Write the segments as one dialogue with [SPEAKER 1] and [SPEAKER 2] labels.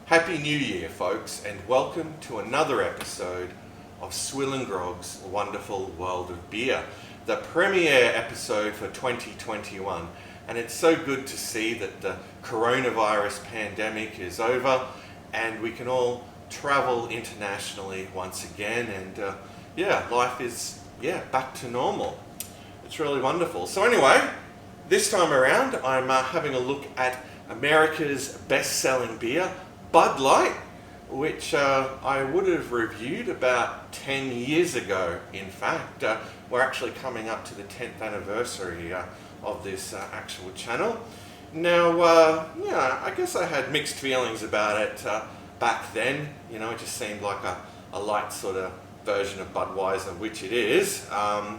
[SPEAKER 1] Happy New Year, folks, and welcome to another episode of SwillinGrog's Wonderful World of Beer, the premiere episode for 2021. And it's so good to see that the coronavirus pandemic is over and we can all travel internationally once again, and life is back to normal. It's really wonderful. So anyway, this time around I'm having a look at America's best-selling beer, Bud Light, which I would have reviewed about 10 years ago. In fact, we're actually coming up to the 10th anniversary of this actual channel. Now, I guess I had mixed feelings about it back then. You know, it just seemed like a light sort of version of Budweiser, which it is. I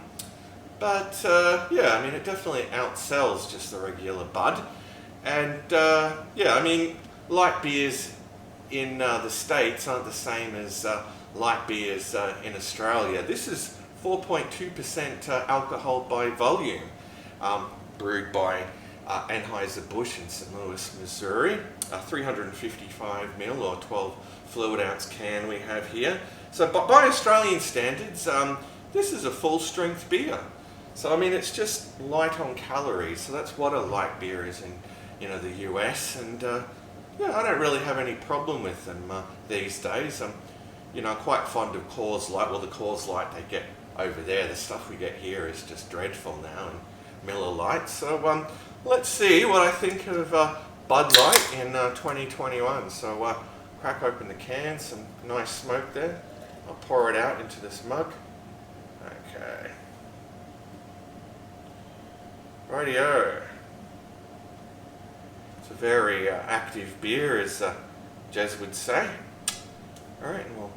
[SPEAKER 1] mean, it definitely outsells just the regular Bud. And I mean, light beers in the States aren't the same as light beers in Australia. This is 4.2% alcohol by volume, brewed by Anheuser-Busch in St. Louis, Missouri. 355 ml or 12 fluid ounce can we have here. So by Australian standards, this is a full strength beer. So I mean, it's just light on calories. So that's what a light beer is in the US, and I don't really have any problem with them these days. I'm quite fond of Coors Light. Well, the Coors Light they get over there, the stuff we get here is just dreadful now, and Miller Lite. So let's see what I think of Bud Light in 2021. So crack open the can, some nice smoke there. I'll pour it out into this mug. Okay. Rightio. It's a very active beer, as Jez would say. Alright, and we'll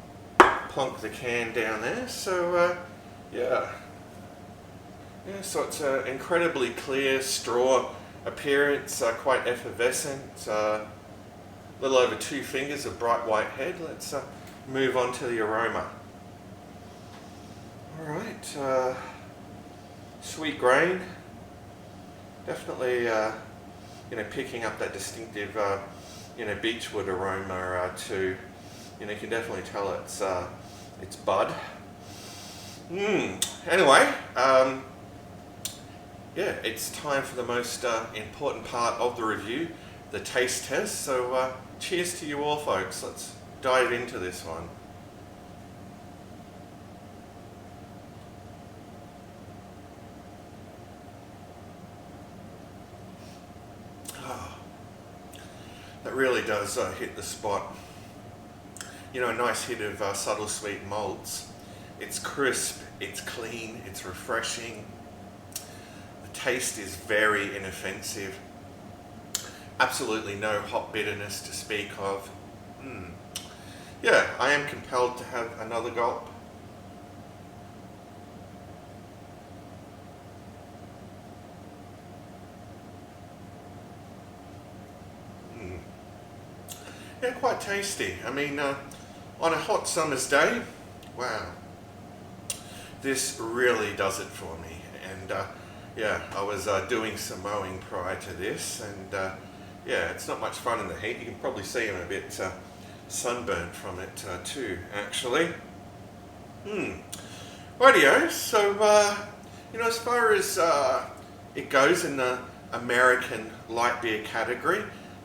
[SPEAKER 1] plonk the can down there. So, so it's an incredibly clear straw appearance, quite effervescent. A little over 2 fingers of bright white head. Let's move on to the aroma. Alright, sweet grain. Definitely, picking up that distinctive, beechwood aroma too. You can definitely tell it's Bud. Anyway, it's time for the most important part of the review, the taste test. So, cheers to you all, folks. Let's dive into this one. That really does hit the spot. A nice hit of subtle sweet malts. It's crisp, it's clean, it's refreshing. The taste is very inoffensive. Absolutely no hop bitterness to speak of. I am compelled to have another gulp. Yeah, quite tasty. I mean, on a hot summer's day, wow, this really does it for me. And I was doing some mowing prior to this, and it's not much fun in the heat. You can probably see I'm a bit sunburnt from it too, actually. Rightio, so, as far as it goes in the American light beer category,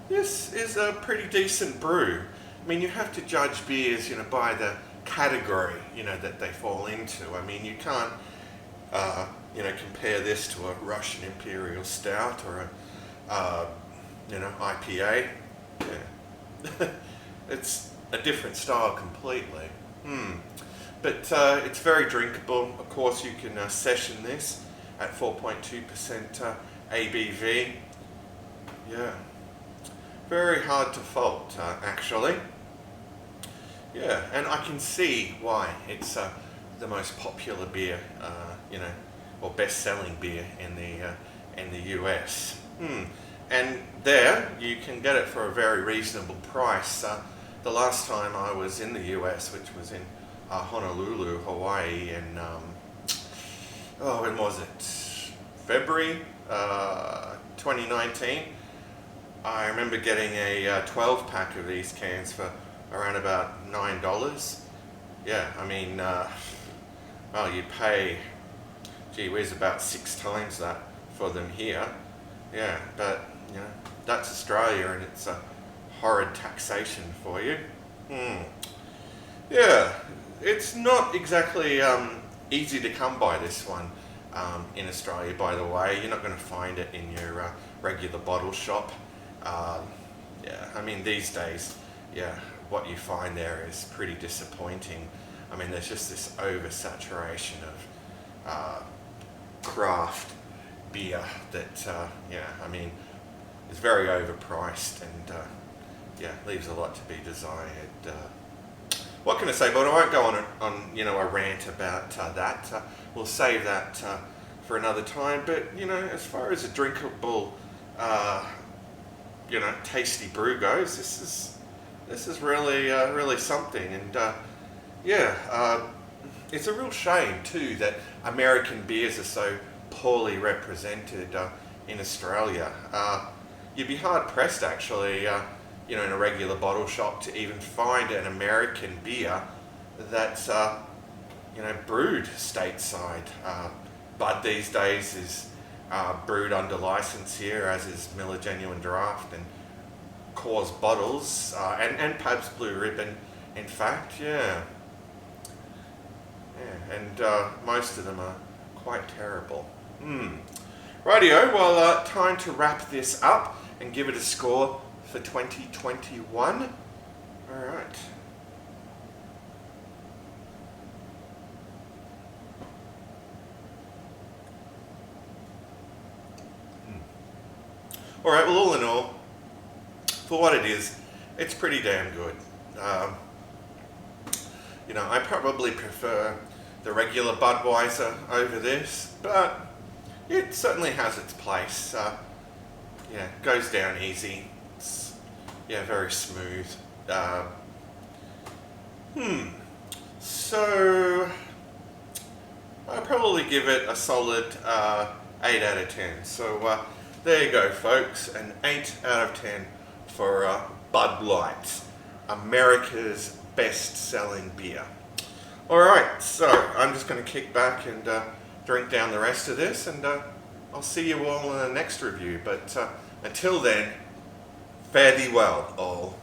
[SPEAKER 1] this is a pretty decent brew. I mean, you have to judge beers, by the category, that they fall into. I mean, you can't, compare this to a Russian Imperial Stout or a, IPA. Yeah. It's a different style completely. But it's very drinkable. Of course, you can session this at 4.2% ABV. Yeah. Very hard to fault, actually. Yeah, and I can see why it's the most popular beer, or best-selling beer in the US. And there you can get it for a very reasonable price. The last time I was in the US, which was in Honolulu, Hawaii, in when was it? February 2019. I remember getting a 12 pack of these cans for around about $9. Yeah, I mean, well, you pay, gee whiz, about 6 times that for them here. Yeah, but, you know, that's Australia and it's a horrid taxation for you. Yeah, it's not exactly easy to come by this one in Australia, by the way. You're not going to find it in your regular bottle shop. Yeah, I mean, these days, yeah, what you find there is pretty disappointing. I mean, there's just this oversaturation of craft beer that, yeah, I mean, is very overpriced and, yeah, leaves a lot to be desired. What can I say? But I won't go on you know, a rant about that. We'll save that for another time. But, you know, as far as a drinkable, you know, tasty brew goes, this is really really something. And yeah, it's a real shame too that American beers are so poorly represented in Australia. You'd be hard pressed actually, you know, in a regular bottle shop to even find an American beer that's you know, brewed stateside. Bud these days is brewed under license here, as is Miller Genuine Draft and Coors Bottles, and Pabst Blue Ribbon, in fact, yeah. Yeah, and most of them are quite terrible. Rightio, well, time to wrap this up and give it a score for 2021. Alright. Alright, well, all in all, for what it is, it's pretty damn good. You know, I probably prefer the regular Budweiser over this, but it certainly has its place. Yeah, goes down easy. It's, yeah, very smooth. So I'll probably give it a solid 8 out of 10. So there you go, folks, an 8 out of 10 for Bud Light, America's best-selling beer. Alright, so I'm just going to kick back and drink down the rest of this, and I'll see you all in the next review. But until then, fare thee well, all.